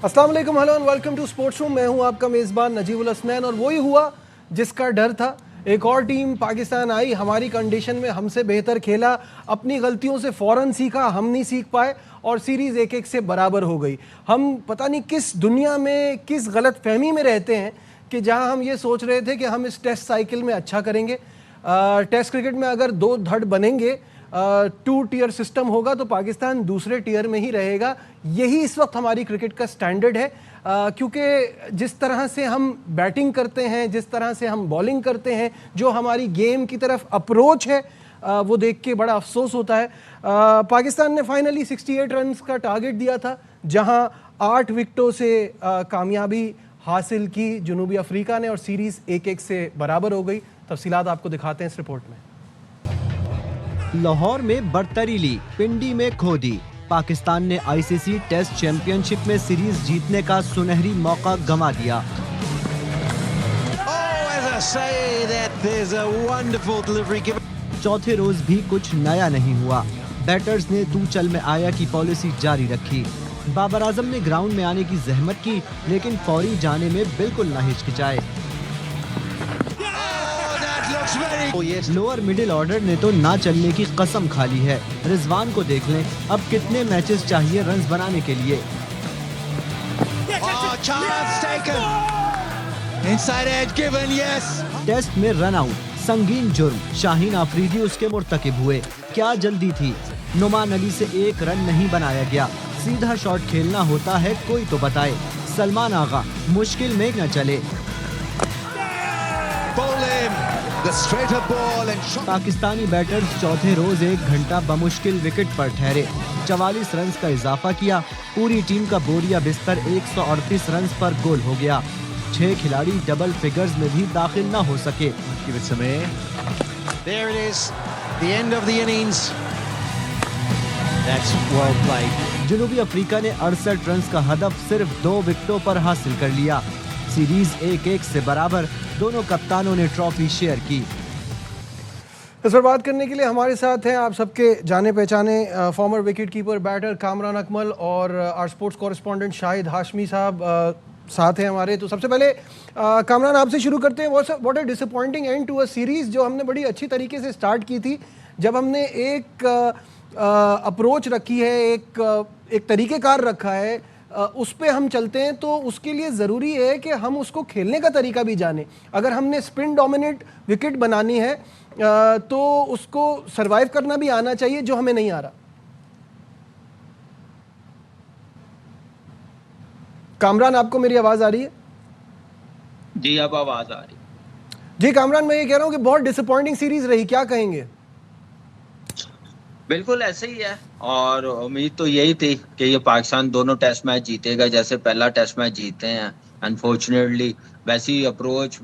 अस्सलाम वालेकुम, hello and welcome to sports room. मैं हूं आपका मेज़बान नजीबुल हसनैन और वही हुआ जिसका डर था। एक और टीम पाकिस्तान आई, हमारी कंडीशन में हमसे बेहतर खेला, अपनी गलतियों से फ़ौरन सीखा, हम नहीं सीख पाए और सीरीज़ 1-1 से बराबर हो गई। हम पता नहीं किस दुनिया में, किस गलत फहमी में रहते हैं कि जहां हम ये सोच रहे थे कि हम इस टेस्ट साइकिल में अच्छा करेंगे। टेस्ट क्रिकेट में अगर दो धड़ बनेंगे, 2 टियर सिस्टम होगा तो पाकिस्तान दूसरे टियर में ही रहेगा। यही इस वक्त हमारी क्रिकेट का स्टैंडर्ड है, क्योंकि जिस तरह से हम बैटिंग करते हैं, जिस तरह से हम बॉलिंग करते हैं, जो हमारी गेम की तरफ अप्रोच है, वो देख के बड़ा अफसोस होता है। पाकिस्तान ने फाइनली 68 रन का टारगेट दिया था, जहां 8 विकेटों से कामयाबी हासिल की जनूबी अफ्रीका ने और सीरीज़ 1-1 से बराबर हो गई। तफसीलात आपको दिखाते हैं इस रिपोर्ट में। लाहौर में बरतरी ली, पिंडी में खो दी। पाकिस्तान ने आईसीसी टेस्ट चैंपियनशिप में सीरीज जीतने का सुनहरी मौका गंवा दिया। चौथे रोज भी कुछ नया नहीं हुआ। बैटर्स ने तू चल में आया की पॉलिसी जारी रखी। बाबर आजम ने ग्राउंड में आने की जहमत की, लेकिन फौरी जाने में बिल्कुल न हिचकिचाए। लोअर मिडिल ऑर्डर ने तो ना चलने की कसम खा ली है। रिजवान को देख लें, अब कितने मैचेस चाहिए रन्स बनाने के लिए। टेस्ट में रन आउट, संगीन जुर्म, शाहीन आफरीदी उसके मुर्तकिब हुए। क्या जल्दी थी? नुमान अली से 1 रन नहीं बनाया गया। सीधा शॉट खेलना होता है, कोई तो बताए। सलमान आगा मुश्किल में न चले। पाकिस्तानी बैटर्स चौथे रोज 1 घंटा बमुश्किल विकेट पर ठहरे। 44 रन का इजाफा किया। पूरी टीम का बोरिया बिस्तर 138 रन पर गोल हो गया। 6 खिलाड़ी डबल फिगर्स में भी दाखिल न हो सके। जनूबी अफ्रीका ने 68 रन का हदफ सिर्फ 2 विकेटों पर हासिल कर लिया। सीरीज 1-1 से बराबर। दोनों कप्तानों ने ट्रॉफी शेयर की। इस पर बात करने के लिए हमारे साथ हैं आप सबके जाने पहचाने former wicket keeper batter Kamran Akmal और our sports correspondent Shahid Hashmi साहब साथ हैं हमारे। तो सबसे पहले कामरान आपसे शुरू करते हैं। What a disappointing end to a series जो हमने बड़ी अच्छी तरीके से स्टार्ट की थी। जब हमने एक अप्रोच रखी है, एक तरीक़ेकार रखा है, उस पे हम चलते हैं, तो उसके लिए ज़रूरी है कि हम उसको खेलने का तरीका भी जानें। अगर हमने स्पिन डोमिनेट विकेट बनानी है तो उसको सरवाइव करना भी आना चाहिए, जो हमें नहीं आ रहा। कामरान, आपको मेरी आवाज़ आ रही है? जी, अब आवाज़ आ रही। जी कामरान, मैं ये कह रहा हूँ कि बहुत डिसअपॉइंटिंग सीरीज़ रही, क्या कहेंगे? बिल्कुल ऐसे ही है और उम्मीद तो यही थी कि ये पाकिस्तान दोनों टेस्ट मैच जीतेगा, जैसे पहला टेस्ट मैच जीते हैं। अनफॉर्चुनेटली वैसी अप्रोच,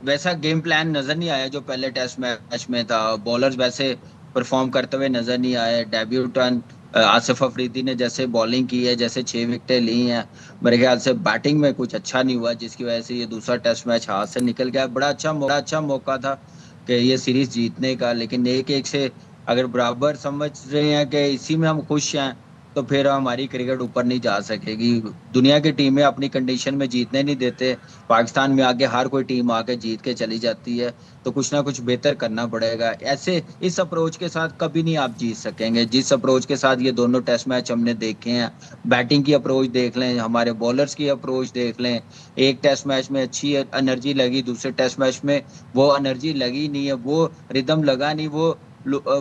वैसा गेम प्लान नजर नहीं आया जो पहले टेस्ट मैच में था। बॉलर्स वैसे परफॉर्म करते हुए नजर नहीं आए। डेब्यूटेंट आसिफ अफरीदी ने जैसे बॉलिंग की है, जैसे 6 विकेटें ली हैं, मेरे ख्याल से बैटिंग में कुछ अच्छा नहीं हुआ, जिसकी वजह से ये दूसरा टेस्ट मैच हाथ से निकल गया। बड़ा अच्छा मौका था कि ये सीरीज जीतने का, लेकिन 1-1 से अगर बराबर समझ रहे हैं कि इसी में हम खुश हैं, तो फिर हमारी क्रिकेट ऊपर नहीं जा सकेगी। दुनिया की टीमें अपनी कंडीशन में जीतने नहीं देते। पाकिस्तान में आगे हर कोई टीम आके जीत के चली जाती है, तो कुछ ना कुछ बेहतर करना पड़ेगा। ऐसे इस अप्रोच के साथ कभी नहीं आप जीत सकेंगे, जिस अप्रोच के साथ ये दोनों टेस्ट मैच हमने देखे हैं। बैटिंग की अप्रोच देख लें, हमारे बॉलर्स की अप्रोच देख लें। एक टेस्ट मैच में अच्छी एनर्जी लगी, दूसरे टेस्ट मैच में वो एनर्जी लगी नहीं है, वो रिदम लगा नहीं, वो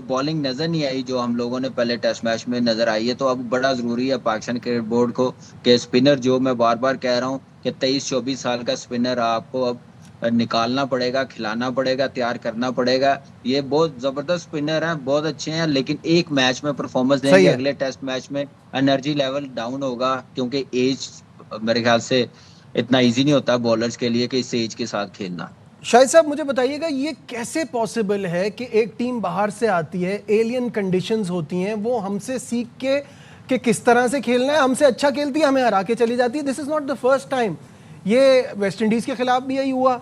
बॉलिंग नजर नहीं आई जो हम लोगों ने पहले टेस्ट मैच में नजर आई है। तो अब बड़ा जरूरी है पाकिस्तान क्रिकेट बोर्ड को कि स्पिनर, जो मैं बार बार कह रहा हूँ कि 23-24 साल का स्पिनर आपको अब निकालना पड़ेगा, खिलाना पड़ेगा, तैयार करना पड़ेगा। ये बहुत जबरदस्त स्पिनर हैं, बहुत अच्छे हैं, लेकिन एक मैच में परफॉर्मेंस देंगे, अगले टेस्ट मैच में एनर्जी लेवल डाउन होगा, क्योंकि एज मेरे ख्याल से इतना इजी नहीं होता बॉलर्स के लिए कि इस एज के साथ खेलना। शाहिद साहब, मुझे बताइएगा ये कैसे पॉसिबल है कि एक टीम बाहर से आती है, एलियन कंडीशंस होती हैं, वो हमसे सीख के कि किस तरह से खेलना है, हमसे अच्छा खेलती है, हमें हरा के चली जाती है। This is not the first time. ये वेस्ट इंडीज़ के खिलाफ भी यही हुआ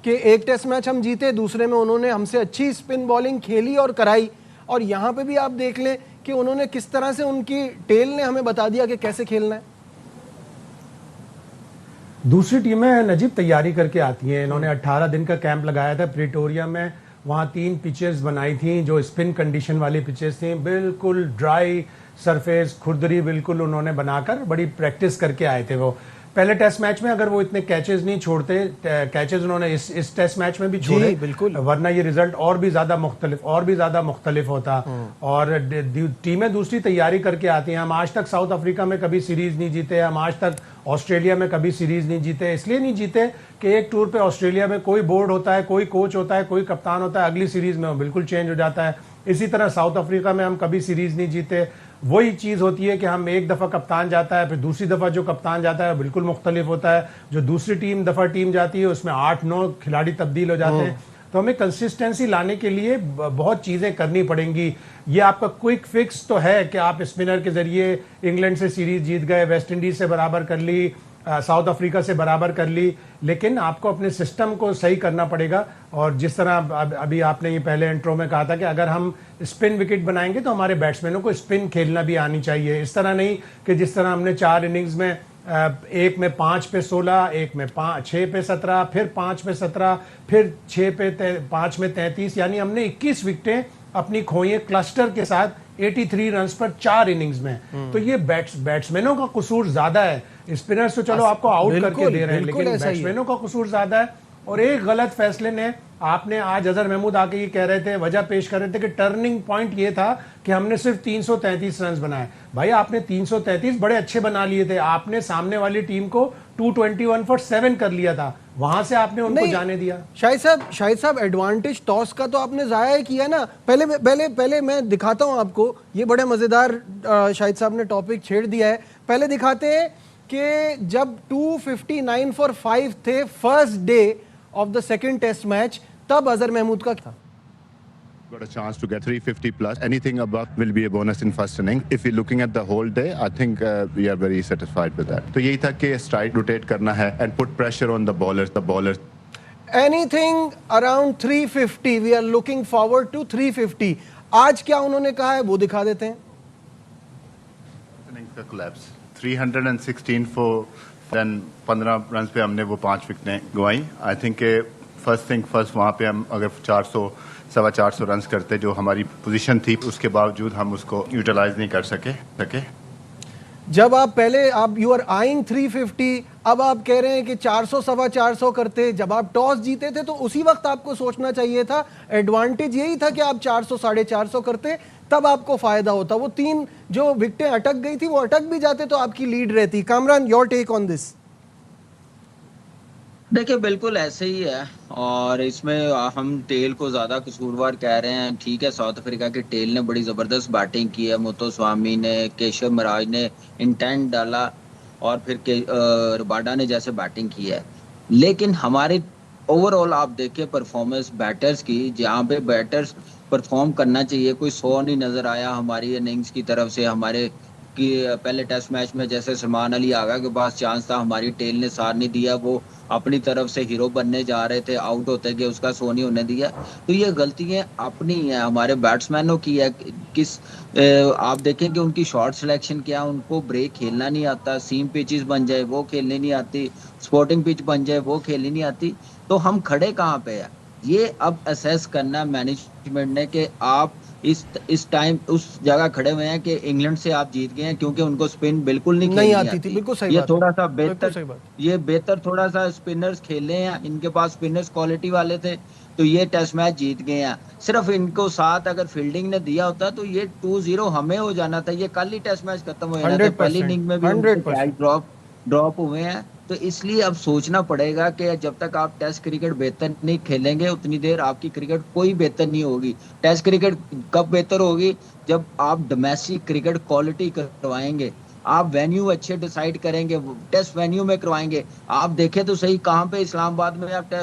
कि एक टेस्ट मैच हम जीते, दूसरे में उन्होंने हमसे अच्छी स्पिन बॉलिंग खेली और कराई। और यहाँ पे भी आप देख लें कि उन्होंने किस तरह से उनकी टेल ने हमें बता दिया कि कैसे खेलना है? दूसरी टीमें नजीब तैयारी करके आती हैं। इन्होंने 18 दिन का कैंप लगाया था प्रिटोरिया में। वहाँ 3 पिचेस बनाई थी जो स्पिन कंडीशन वाली पिचेस थी, बिल्कुल ड्राई सरफेस, खुरदरी बिल्कुल उन्होंने बनाकर बड़ी प्रैक्टिस करके आए थे। वो पहले टेस्ट मैच में अगर वो इतने कैचेस नहीं छोड़ते, कैचेस उन्होंने इस टेस्ट मैच में भी छोड़े, बिल्कुल, वरना ये रिजल्ट और भी ज्यादा मुख्तलिफ होता। और टीमें दूसरी तैयारी करके आती हैं। हम आज तक साउथ अफ्रीका में कभी सीरीज नहीं जीते, हम आज तक ऑस्ट्रेलिया में कभी सीरीज नहीं जीते। इसलिए नहीं जीते कि एक टूर पे ऑस्ट्रेलिया में कोई बोर्ड होता है, कोई कोच होता है, कोई कप्तान होता है, अगली सीरीज में वो बिल्कुल चेंज हो जाता है। इसी तरह साउथ अफ्रीका में हम कभी सीरीज नहीं जीते। वही चीज़ होती है कि हम एक दफ़ा कप्तान जाता है, फिर दूसरी दफ़ा जो कप्तान जाता है बिल्कुल मुख्तलिफ होता है। जो दूसरी टीम जाती है उसमें 8-9 खिलाड़ी तब्दील हो जाते हैं। तो हमें कंसिस्टेंसी लाने के लिए बहुत चीज़ें करनी पड़ेंगी। ये आपका क्विक फिक्स तो है कि आप स्पिनर के ज़रिए इंग्लैंड से सीरीज़ जीत गए, वेस्ट इंडीज़ से बराबर कर ली, साउथ अफ्रीका से बराबर कर ली, लेकिन आपको अपने सिस्टम को सही करना पड़ेगा। और जिस तरह अभी आपने ये पहले इंट्रो में कहा था कि अगर हम स्पिन विकेट बनाएंगे तो हमारे बैट्समैनों को स्पिन खेलना भी आनी चाहिए। इस तरह नहीं कि जिस तरह हमने 4 इनिंग्स में एक में 5 पे 16, एक में 6 पे 17, फिर 5 पे 17, फिर 5 में 33, यानी हमने 21 विकेटें अपनी खोई क्लस्टर के साथ 83 रन्स पर 4 इनिंग्स में। तो ये बैट्समैनों का कसूर ज्यादा है। स्पिनर्स तो चलो आपको आउट करके दे रहे हैं, लेकिन बैट्समैनों का कसूर ज्यादा है। और एक गलत फैसले ने, आपने आज अजहर महमूद आके ये कह रहे थे, वजह पेश कर रहे थे कि टर्निंग पॉइंट ये था कि हमने सिर्फ 333 रन बनाए। भाई आपने 333 बड़े अच्छे बना लिए थे, आपने सामने वाली टीम को 221 for 7 कर लिया था, वहां से आपने उनको जाने दिया। शाहिद साहब एडवांटेज टॉस का तो आपने जाया ही किया ना। पहले मैं दिखाता हूं आपको, ये बड़े मजेदार शाहिद साहब ने टॉपिक छेड़ दिया है। पहले दिखाते हैं कि जब 259 for 5 थे first day of the second test match, तब अजहर महमूद का था। Got a chance to get 350 plus. Anything above will be a bonus in first inning. If you're looking at the whole day, I think we are very satisfied with that. तो यही था कि stride rotate करना है and put pressure on the bowlers. Anything around 350, we are looking forward to 350. आज क्या उन्होंने कहा है वो दिखा देते हैं। Innings का collapse. 316 for देन 15 रन पे हमने वो 5 विकेटें गंवाई। I think first thing first, वहाँ पे हम अगर 400-450 रन करते जो हमारी पोजीशन थी, उसके बावजूद हम उसको यूटिलाइज नहीं कर सके। जब आप यू आर आइंग 350, अब आप कह रहे हैं कि 400-450 करते। जब आप टॉस जीते थे तो उसी वक्त आपको सोचना चाहिए था, एडवांटेज यही था कि आप 400-450 करते, तब आपको फायदा होता। वो 3 जो विकेटें अटक गई थी, वो अटक भी जाते तो आपकी लीड रहती। Kamran, your take on this. देखिए बिल्कुल ऐसे ही है, और इसमें हम टेल को ज्यादा कसूरवार कह रहे हैं। ठीक है, साउथ अफ्रीका की टेल ने बड़ी जबरदस्त बैटिंग की है, मुतुस्वामी ने, केशव महाराज ने इंटेंट डाला, और फिर रबाडा ने जैसे बैटिंग की है। लेकिन हमारे ओवरऑल आप देखिए परफॉर्मेंस बैटर्स की, जहाँ पे बैटर्स परफॉर्म करना चाहिए, कोई 100 नहीं नजर आया हमारी इनिंग्स की तरफ से। हमारे कि पहले टेस्ट मैच में जैसे सलमान अली आगा के पास चांस था, हमारी टेल ने साथ नहीं दिया, वो अपनी तरफ से हीरो बनने जा रहे थे, आउट होते गए, उसका 100 नहीं होने दिया। तो ये गलतियां अपनी हैं, हमारे बैट्समैनों की है। आप देखें कि उनकी शॉट सिलेक्शन क्या, उनको ब्रेक खेलना नहीं आता, सीम पिचेस बन जाए वो खेलने नहीं आती, स्पोर्टिंग पिच बन जाए वो खेलनी नहीं आती। तो हम खड़े कहाँ पे है, ये अब असेस करना मैनेजमेंट ने कि आप इस टाइम उस जगह खड़े हुए हैं कि इंग्लैंड से आप जीत गए हैं, क्योंकि उनको स्पिन बिल्कुल नहीं आती थी। बिल्कुल सही ये बात थोड़ा सा बेहतर थोड़ा सा स्पिनर्स खेले हैं, इनके पास स्पिनर्स क्वालिटी वाले थे, तो ये टेस्ट मैच जीत गए हैं। सिर्फ इनको साथ अगर फील्डिंग ने दिया होता तो ये 2-0 हमें हो जाना था, ये कल ही टेस्ट मैच खत्म हो जाना था। पहली इनिंग में भी ड्रॉप हुए हैं। तो इसलिए अब सोचना पड़ेगा कि जब तक आप टेस्ट क्रिकेट बेहतर नहीं खेलेंगे, उतनी देर आपकी क्रिकेट कोई बेहतर नहीं होगी। टेस्ट क्रिकेट कब बेहतर होगी, जब आप डोमेस्टिक क्रिकेट क्वालिटी करवाएंगे, आप वेन्यू अच्छे डिसाइड करेंगे, टेस्ट वेन्यू में करवाएंगे। आप देखें तो सही, कहाँ पे इस्लामाबाद में आप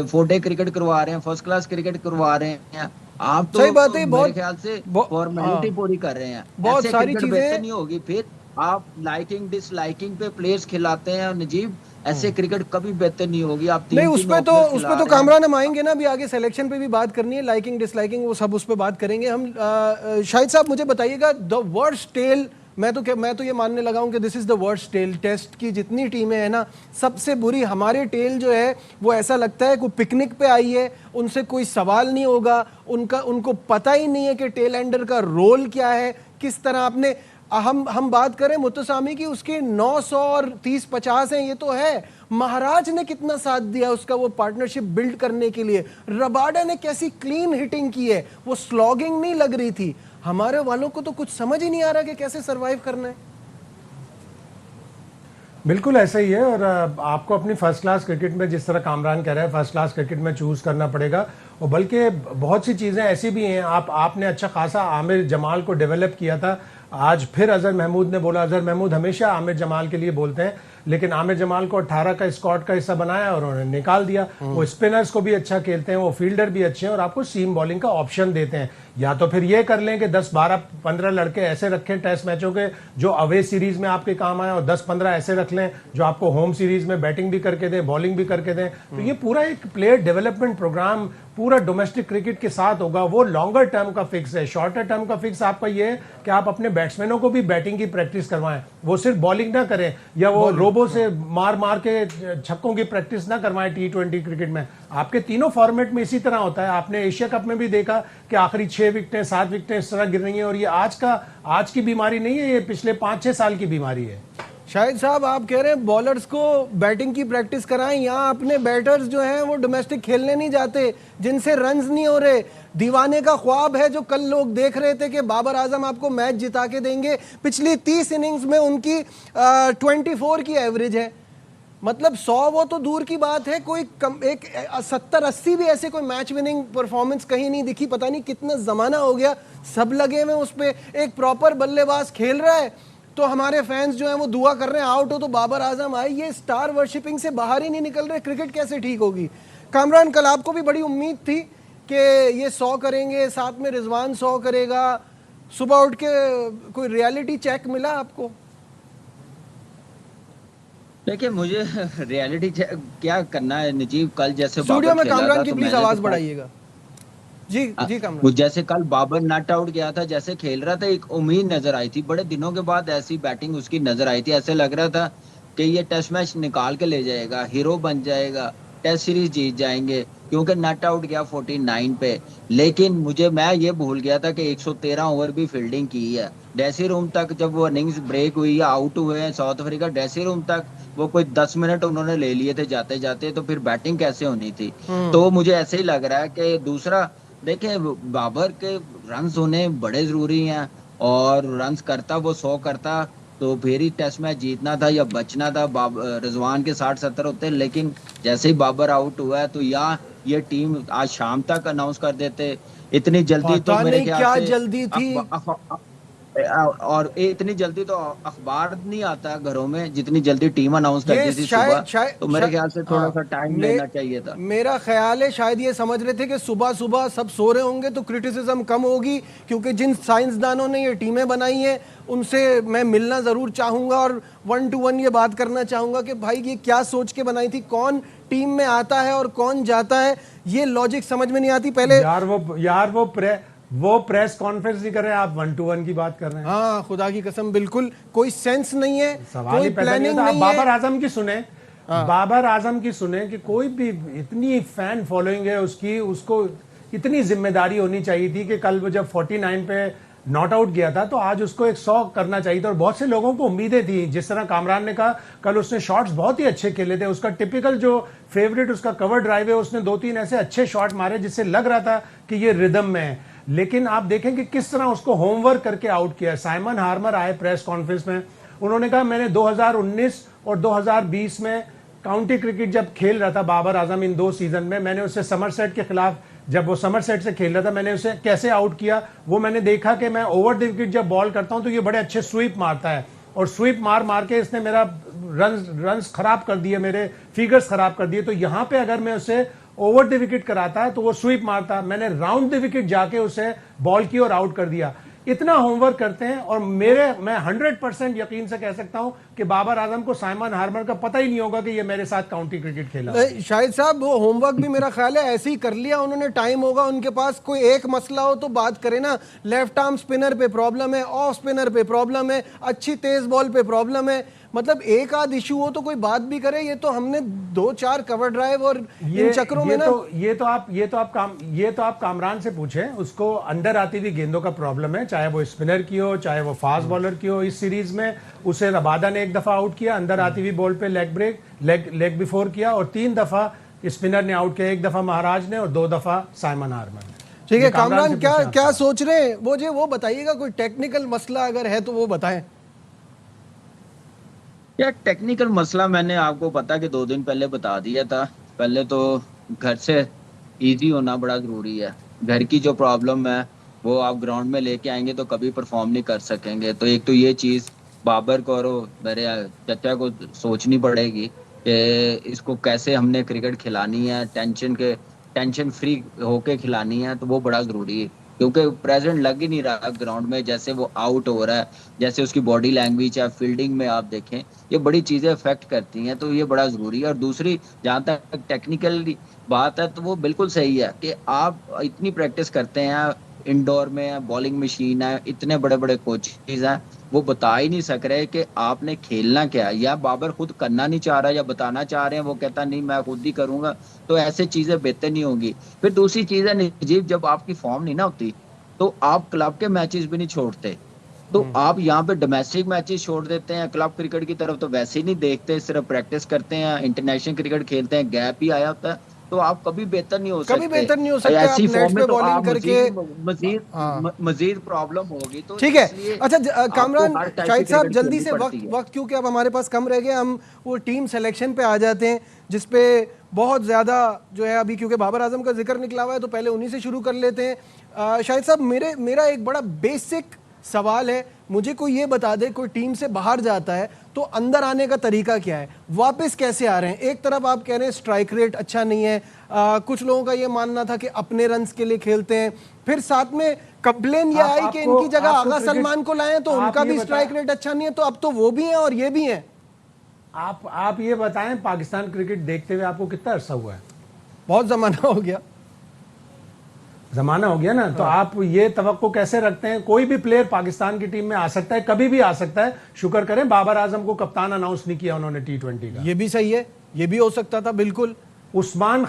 4-डे क्रिकेट करवा रहे हैं, फर्स्ट क्लास क्रिकेट करवा रहे हैं। आप तो सही बात है, मेरे ख्याल से फॉर्मेलिटी पूरी कर रहे हैं, बहुत सारी चीजें बेहतर नहीं होगी। फिर आप लाइकिंग डिसलाइकिंग पे प्लेयर्स खिलाते हैं। नजीब ऐसे क्रिकेट कभी बेहतर नहीं होगी। आप नहीं, तीन उस तीन पे ओपनर्स तो खिला रहे हैं। कामरान हम आएंगे ना, अभी आगे सिलेक्शन पे भी बात करनी है, लाइकिंग डिसलाइकिंग वो सब उस पे बात करेंगे हम। शाहिद साहब मुझे बताइएगा, द वर्स्ट टेल, मैं तो ये मानने लगा हूं कि this is the worst tale. Test की जितनी टीमें हैं ना, सबसे बुरी हमारे टेल जो है वो ऐसा लगता है कोई पिकनिक पे आई है, उनसे कोई सवाल नहीं होगा, उनको पता ही नहीं है कि टेल एंडर का रोल क्या है, किस तरह आपने हम बात करें मुत्तसामी की, उसके 900 और 30-50 हैं, ये तो है। महाराज ने कितना साथ दिया उसका वो पार्टनरशिप बिल्ड करने के लिए। रबाडा ने कैसी क्लीन हिटिंग की है, वो स्लॉगिंग नहीं लग रही थी। हमारे वालों को तो कुछ समझ ही नहीं आ रहा कि कैसे सरवाइव करना है। बिल्कुल ऐसा ही है। और आपको अपनी फर्स्ट क्लास क्रिकेट में, जिस तरह कामरान कह रहा है, फर्स्ट क्लास क्रिकेट में चूज करना पड़ेगा। और बल्कि बहुत सी चीज़ें ऐसी भी हैं, आपने अच्छा खासा आमिर जमाल को डेवलप किया था। आज फिर अजहर महमूद ने बोला, अजहर महमूद हमेशा आमिर जमाल के लिए बोलते हैं, लेकिन आमिर जमाल को 18 का स्क्वाड का हिस्सा बनाया और उन्होंने निकाल दिया। वो स्पिनर्स को भी अच्छा खेलते हैं, वो फील्डर भी अच्छे हैं और आपको सीम बॉलिंग का ऑप्शन देते हैं। या तो फिर ये कर लें कि 10, 12, 15 लड़के ऐसे रखें टेस्ट मैचों के जो अवे सीरीज में आपके काम आए, और 10-15 ऐसे रख लें जो आपको होम सीरीज में बैटिंग भी करके दें, बॉलिंग भी करके दें। तो ये पूरा एक प्लेयर डेवलपमेंट प्रोग्राम पूरा डोमेस्टिक क्रिकेट के साथ होगा। वो लॉन्गर टर्म का फिक्स है। शॉर्टर टर्म का फिक्स आपका ये है कि आप अपने बैट्समैनों को भी बैटिंग की प्रैक्टिस करवाएं, वो सिर्फ बॉलिंग ना करें या वो रोबो से मार के छक्कों की प्रैक्टिस ना करवाएं। T20 क्रिकेट में आपके तीनों फॉर्मेट में इसी तरह होता है। आपने एशिया कप में भी देखा कि आखिरी 6 विकेटें 7 विकेटें इस तरह गिर रही हैं। और ये आज की बीमारी नहीं है, ये पिछले 5-6 साल की बीमारी है। शाहिद साहब, आप कह रहे हैं बॉलर्स को बैटिंग की प्रैक्टिस कराएं, यहाँ अपने बैटर्स जो हैं वो डोमेस्टिक खेलने नहीं जाते, जिनसे रन्स नहीं हो रहे। दीवाने का ख्वाब है जो कल लोग देख रहे थे कि बाबर आजम आपको मैच जिता के देंगे। पिछली 30 इनिंग्स में उनकी 24 की एवरेज है। मतलब 100 वो तो दूर की बात है, कोई एक 70-80 भी ऐसे कोई मैच विनिंग परफॉर्मेंस कहीं नहीं दिखी। पता नहीं कितना जमाना हो गया, सब लगे हुए उस पर। एक प्रॉपर बल्लेबाज खेल रहा है तो हमारे फैंस जो हैं वो दुआ कर रहे हैं आउट हो तो बाबर आजम आए। ये स्टार वर्शिपिंग से बाहर ही नहीं निकल रहे। क्रिकेट कैसे ठीक होगी? कामरान, कल आपको भी बड़ी उम्मीद थी कि ये 100 करेंगे, साथ में रिजवान 100 करेगा। सुबह उठ के कोई रियलिटी चेक मिला आपको? देखिए, मुझे रियलिटी चेक क्या करना है नजीब। कल जैसे स्टूडियो में खेला कामरान था की तो प्लीज मैंने आवाज तो बढ़ाइएगा। जी कामरान। वो जैसे कल बाबर नॉट आउट गया था, जैसे खेल रहा था, एक उम्मीद नजर आई थी। बड़े दिनों के बाद ऐसी बैटिंग उसकी नजर आई थी। ऐसे लग रहा था कि ये टेस्ट मैच निकाल के ले जाएगा, हीरो बन जाएगा, टेस्ट सीरीज जीत जाएंगे, क्योंकि नॉट आउट गया 49 पे। लेकिन मैं ये भूल गया था कि 113 ओवर भी फील्डिंग की है। ड्रेसिंग रूम तक जब वो इनिंग्स ब्रेक हुई या आउट हुए हैं साउथ अफ्रीका, ड्रेसिंग रूम तक वो कोई 10 मिनट उन्होंने ले लिए थे जाते जाते, तो फिर बैटिंग कैसे होनी थी। तो मुझे ऐसे ही लग रहा है कि दूसरा, देखिए, बाबर के रन्स होने बड़े जरूरी हैं, और रन्स करता वो 100 करता तो फिर ही टेस्ट मैच जीतना था या बचना था। रिजवान के 60-70 होते, लेकिन जैसे ही बाबर आउट हुआ है तो ये टीम आज शाम तक अनाउंस कर देते। इतनी जल्दी तो मेरे ख्याल क्या से जल्दी थी। और इतनी जल्दी तो अखबार नहीं आता घरों में जितनी जल्दी टीम अनाउंस ये करती थी सुबह। तो मेरे ख्याल से थोड़ा सा टाइम लेना चाहिए था। मेरा ख्याल है शायद ये समझ रहे थे कि सुबह सुबह सब सो रहे होंगे तो क्रिटिसिज्म कम होगी, क्योंकि जिन साइंसदानों ने ये टीमें बनाई हैं उनसे मैं मिलना जरूर चाहूंगा और 1 to 1 ये बात करना चाहूंगा कि भाई ये क्या सोच के बनाई थी, कौन टीम में आता है और कौन जाता है, ये लॉजिक समझ में नहीं आती। पहले वो प्रेस कॉन्फ्रेंस नहीं कर रहे हैं, आप 1 to 1 की बात कर रहे हैं। हाँ, खुदा की कसम बिल्कुल कोई सेंस नहीं है, सवाल कोई ही पैदा नहीं प्लानिंग होता। नहीं आप है। बाबर आजम की सुने, बाबर आजम की सुने कि कोई भी इतनी फैन फॉलोइंग है उसकी, उसको इतनी जिम्मेदारी होनी चाहिए थी कि कल वो जब 49 पे नॉट आउट गया था तो आज उसको 100 करना चाहिए था। और बहुत से लोगों को उम्मीदें थी, जिस तरह कामरान ने कहा कल उसने शॉट्स बहुत ही अच्छे खेले थे। उसका टिपिकल जो फेवरेट उसका कवर ड्राइव है, उसने 2-3 ऐसे अच्छे शॉट मारे जिससे लग रहा था कि ये रिदम में है। लेकिन आप देखें कि किस तरह उसको होमवर्क करके आउट किया। साइमन हार्मर आए प्रेस कॉन्फ्रेंस में, उन्होंने कहा मैंने 2019 और 2020 में काउंटी क्रिकेट जब खेल रहा था बाबर आजम, इन 2 सीजन में मैंने उसे समरसेट के खिलाफ, जब वो समरसेट से खेल रहा था, मैंने उसे कैसे आउट किया वो मैंने देखा कि मैं ओवर द विकेट जब बॉल करता हूं तो ये बड़े अच्छे स्वीप मारता है, और स्वीप मार के इसने मेरा रन्स खराब कर दिए, मेरे फिगर्स खराब कर दिए। तो यहां पे अगर मैं उसे ओवर द विकेट कराता तो वो स्वीप मारता, मैंने राउंड द विकेट जाके उसे बॉल की और आउट कर दिया। इतना होमवर्क करते हैं। और मैं 100% यकीन से कह सकता हूं कि बाबर आजम को साइमन हार्मर का पता ही नहीं होगा कि ये मेरे साथ काउंटी क्रिकेट खेला। शाहिद साहब, वो होमवर्क भी मेरा ख्याल है ऐसे ही कर लिया उन्होंने। टाइम होगा उनके पास, कोई एक मसला हो तो बात करें ना। लेफ्ट आर्म स्पिनर पे प्रॉब्लम है, ऑफ स्पिनर पे प्रॉब्लम है, अच्छी तेज बॉल पे प्रॉब्लम है। मतलब एक आध इशू हो तो कोई बात भी करे। ये तो हमने 2-4 कवर ड्राइव और इन चक्करों में ना, ये तो आप कामरान से पूछें, उसको अंदर आती हुई गेंदों का प्रॉब्लम है, चाहे वो स्पिनर की हो चाहे वो फास्ट बॉलर की हो। इस सीरीज में उसे रबादा ने 1 दफा आउट किया अंदर आती हुई बॉल पे, लेग बिफोर किया, और 3 दफा स्पिनर ने आउट किया, 1 दफा महाराज ने और 2 दफा साइमन हार्मर ने। ठीक है कामरान, क्या सोच रहे हैं वो बताइएगा। कोई टेक्निकल मसला अगर है तो वो बताएं। यार टेक्निकल मसला मैंने आपको पता कि 2 दिन पहले बता दिया था। पहले तो घर से इजी होना बड़ा जरूरी है। घर की जो प्रॉब्लम है वो आप ग्राउंड में लेके आएंगे तो कभी परफॉर्म नहीं कर सकेंगे। तो एक तो ये चीज बाबर को और मेरे चचा को सोचनी पड़ेगी कि इसको कैसे हमने क्रिकेट खिलानी है, टेंशन फ्री होके खिलानी है। तो वो बड़ा जरूरी है, क्योंकि प्रेजेंट लग ही नहीं रहा ग्राउंड में। जैसे वो आउट हो रहा है, जैसे उसकी बॉडी लैंग्वेज या फील्डिंग में आप देखें, ये बड़ी चीजें अफेक्ट करती हैं। तो ये बड़ा जरूरी है। और दूसरी, जहाँ तक टेक्निकल बात है तो वो बिल्कुल सही है कि आप इतनी प्रैक्टिस करते हैं, इंडोर में बॉलिंग मशीन है, इतने बड़े बड़े कोचेज हैं, वो बता ही नहीं सक रहे कि आपने खेलना क्या है। या बाबर खुद करना नहीं चाह रहा या बताना चाह रहे हैं, वो कहता नहीं मैं खुद ही करूंगा। तो ऐसे चीजें बेहतर नहीं होंगी। फिर दूसरी चीज है नजीब, जब आपकी फॉर्म नहीं ना होती तो आप क्लब के मैचेस भी नहीं छोड़ते। तो आप यहाँ पे डोमेस्टिक मैचेस छोड़ देते हैं, क्लब क्रिकेट की तरफ तो वैसे ही नहीं देखते, सिर्फ प्रैक्टिस करते हैं, इंटरनेशनल क्रिकेट खेलते हैं, गैप ही आया होता है। तो आप कभी बेहतर नहीं हो सकते, कभी बेहतर नहीं हो सकते। ऐसी आप नेट्स फॉर्म पे में तो बॉलिंग आप करके मजीद प्रॉब्लम होगी। तो ठीक है। इसलिए अच्छा कामरान, हर टाइप शाहिद की साहब क्रिकेट जल्दी खेलनी से पड़ती है। वक्त क्योंकि अब हमारे पास कम रह गया, हम वो टीम सिलेक्शन पे आ जाते हैं जिसपे बहुत ज़्यादा जो है अभी, क्योंकि बाबर आजम का जिक्र निकला हुआ है तो पहले उन्हीं से शुरू कर लेते हैं। शाहिद साहब, मेरा एक बड़ा बेसिक सवाल है, मुझे कोई ये बता दे, कोई टीम से बाहर जाता है तो अंदर आने का तरीका क्या है, वापस कैसे आ रहे हैं। एक तरफ आप कह रहे हैं स्ट्राइक रेट अच्छा नहीं है, कुछ लोगों का ये मानना था कि अपने रन्स के लिए खेलते हैं, फिर साथ में कंप्लेन ये आई कि इनकी जगह आगा सलमान को लाए तो उनका भी स्ट्राइक रेट अच्छा नहीं है। तो अब तो वो भी हैं और ये भी हैं। आप ये बताएं, पाकिस्तान क्रिकेट देखते हुए आपको कितना अरसा हुआ है? बहुत जमाना हो गया ना। तो आप ये तवक्को कैसे रखते हैं कोई भी प्लेयर पाकिस्तान की टीम में आ सकता है, कभी भी आ सकता है। शुक्र करें बाबर आजम को कप्तान अनाउंस नहीं किया उन्होंने T20 का। ये भी सही है, ये भी हो सकता था बिल्कुल। उस्मान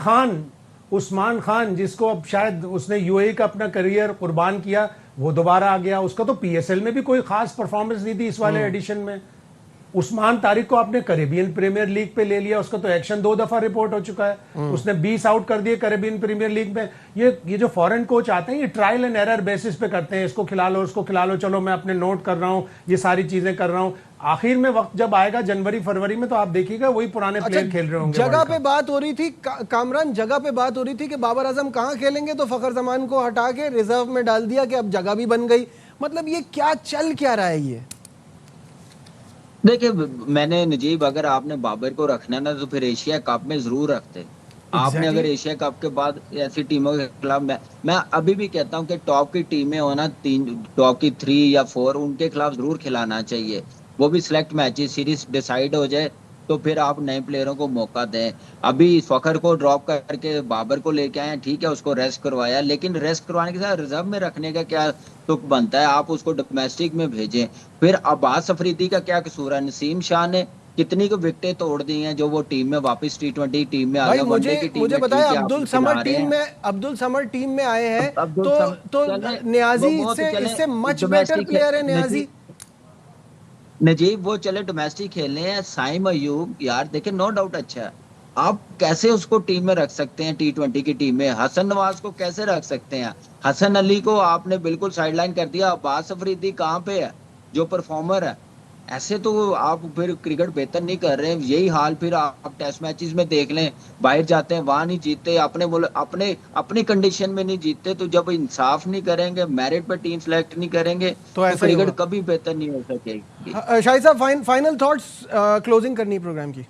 खान जिसको अब शायद उसने यूएई का अपना करियर कुर्बान किया, वो दोबारा आ गया। उसका तो PSL में भी कोई खास परफॉर्मेंस नहीं थी इस वाले एडिशन में। उस्मान तारिक को आपने कैरेबियन प्रीमियर लीग पे ले लिया, उसका तो एक्शन 2 दफा रिपोर्ट हो चुका है, उसने 20 आउट कर दिए कैरेबियन प्रीमियर लीग में। ये जो फॉरेन कोच आते हैं ये ट्रायल एंड एरर बेसिस पे करते हैं, इसको खिला लो उसको खिला लो, चलो मैं अपने नोट कर रहा हूँ, ये सारी चीजें कर रहा हूँ। आखिर में वक्त जब आएगा जनवरी फरवरी में तो आप देखिएगा वही पुराने प्लेयर खेल रहे होंगे। जगह पे बात हो रही थी कामरान, जगह पे बात हो रही थी कि बाबर आजम कहाँ खेलेंगे, तो फखर जमान को हटा के रिजर्व में डाल दिया कि अब जगह भी बन गई। मतलब ये क्या चल क्या रहा है ये? देखिए मैंने नजीब, अगर आपने बाबर को रखना ना तो फिर एशिया कप में जरूर रखते। आपने अगर एशिया कप के बाद ऐसी टीमों के खिलाफ, मैं अभी भी कहता हूं कि टॉप की टीमें हो ना, टॉप की 3 या 4, उनके खिलाफ जरूर खिलाना चाहिए। वो भी सिलेक्ट मैचेस, सीरीज डिसाइड हो जाए तो फिर आप नए प्लेयरों को मौका दें। अभी फखर को ड्रॉप करके बाबर को लेके आए, ठीक है उसको रेस्ट करवाया, लेकिन रेस्ट करवाने के साथ रिजर्व में रखने का क्या तुक बनता है? आप उसको डोमेस्टिक में भेजें। फिर अब्बास अफरीदी का क्या कसूर है? नसीम शाह ने कितनी को विकेटें तोड़ दी हैं जो वो टीम में वापस T20 टीम में आ गया। मुझे बताया अब्दुल समर टीम में आए हैं तो नियाजी इससे मच बेटर प्लेयर है नियाजी। नजीब वो चले डोमेस्टिक खेलने हैं। साइम अयूब यार देखे नो डाउट अच्छा है, आप कैसे उसको टीम में रख सकते हैं T20 की टीम में? हसन नवाज को कैसे रख सकते हैं? हसन अली को आपने बिल्कुल साइडलाइन कर दिया। अब्बास अफरीदी कहाँ पे है जो परफॉर्मर है? ऐसे तो आप फिर क्रिकेट बेहतर नहीं कर रहे हैं। यही हाल फिर आप टेस्ट मैचेस में देख लें, बाहर जाते हैं वहां नहीं जीतते, अपनी कंडीशन में नहीं जीतते। तो जब इंसाफ नहीं करेंगे, मेरिट पर टीम सेलेक्ट नहीं करेंगे तो क्रिकेट कभी बेहतर नहीं हो सकेगी। शाहिद साहब, फाइनल थॉट्स, क्लोजिंग करनी प्रोग्राम की।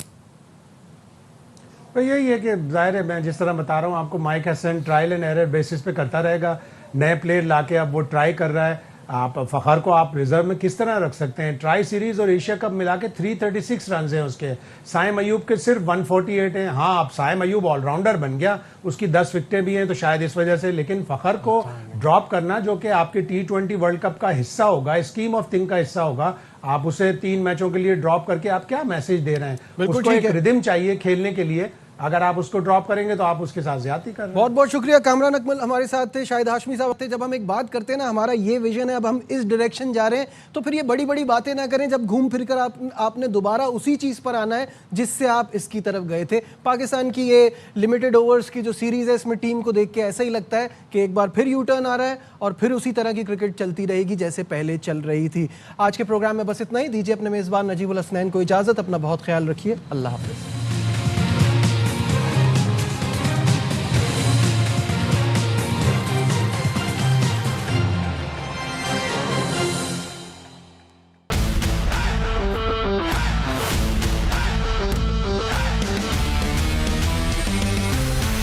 तो यही है कि जाहिर है मैं जिस तरह बता रहा हूँ आपको, Mike Hesson trial and error basis पे करता रहेगा, नए प्लेयर लाके अब वो ट्राई कर रहा है। आप फ़खर को आप रिजर्व में किस तरह रख सकते हैं? ट्राई सीरीज और एशिया कप मिला के 336 रन हैं उसके, साइम अयूब के सिर्फ 148 हैं। हाँ, अब साइम अयूब ऑलराउंडर बन गया, उसकी 10 विकेटें भी हैं, तो शायद इस वजह से। लेकिन फ़खर को ड्रॉप करना, जो कि आपके T20 वर्ल्ड कप का हिस्सा होगा, स्कीम ऑफ थिंग का हिस्सा होगा, आप उसे 3 मैचों के लिए ड्रॉप करके आप क्या मैसेज दे रहे हैं? उसको एक रिदम चाहिए खेलने के लिए, अगर आप उसको ड्रॉप करेंगे तो आप उसके साथ ज्यादती कर रहे हैं। बहुत बहुत शुक्रिया। कामरान अकमल हमारे साथ थे, शाहिद हाशमी साहब थे। जब हम एक बात करते हैं ना, हमारा ये विजन है, अब हम इस डायरेक्शन जा रहे हैं, तो फिर ये बड़ी बड़ी बातें ना करें। जब घूम फिर कर आपने दोबारा उसी चीज़ पर आना है जिससे आप इसकी तरफ गए थे। पाकिस्तान की ये लिमिटेड ओवर्स की जो सीरीज़ है, इसमें टीम को देख के ऐसा ही लगता है कि एक बार फिर यू टर्न आ रहा है और फिर उसी तरह की क्रिकेट चलती रहेगी जैसे पहले चल रही थी। आज के प्रोग्राम में बस इतना ही। दीजिए अपने मेज़बान नजीबुल हसनैन को इजाज़त। अपना बहुत ख्याल रखिए। अल्लाह हाफ़िज़।